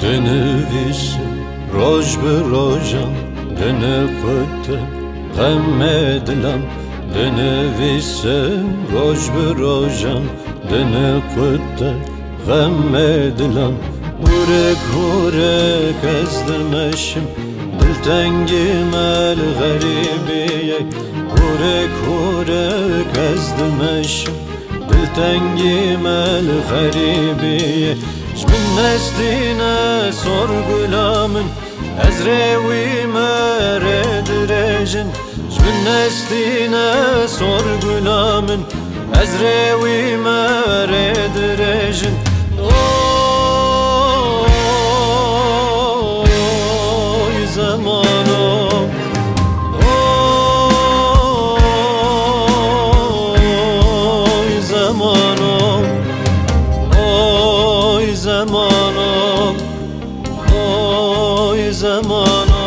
دنویسم روش به روشم دنکوته غم دلم دنویسم روش به روشم دنکوته غم دلم ورک ورک از دمشم دلتنگیم الغریبیه ورک ورک از دمشم دلتنگیم الغریبیه من نستينا صور غلامن أزريوي مرد رجن من نستينا صور غلامن أزريوي مرد رجن أوه زمانو أوه زمانو زمانم آی زمانم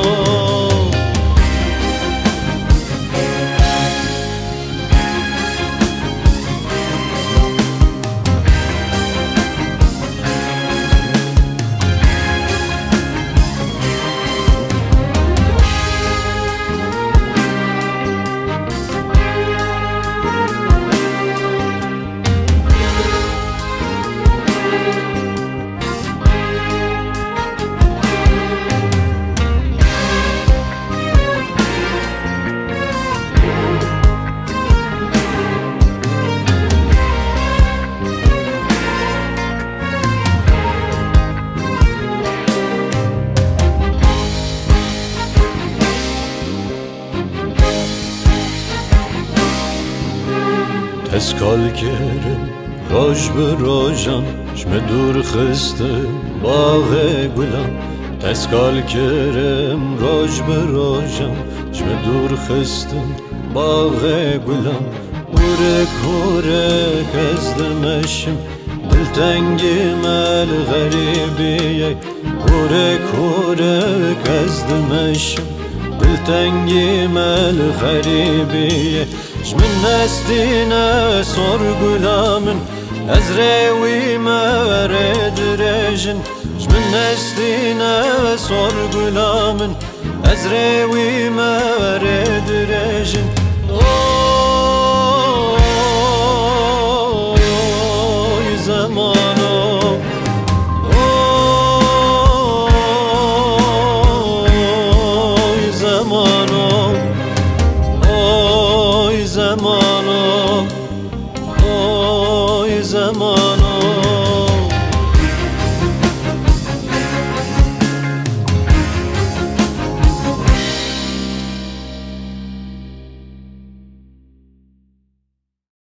اسکال کرم روش به روشم چشم دور خسته باغ گلم اسکال کرم روش به روشم چشم دور خسته باغ گلم ورک ورک از دمشم دلتنگیم الغریبیه ورک ورک از دمشم دلتنگیم الغریبیه من نستينا صور غلامن أزريوي مرد رجن من نستينا صور غلامن أزريوي مرد رجن أوه زمانو أوه زمانو زمانم آی زمان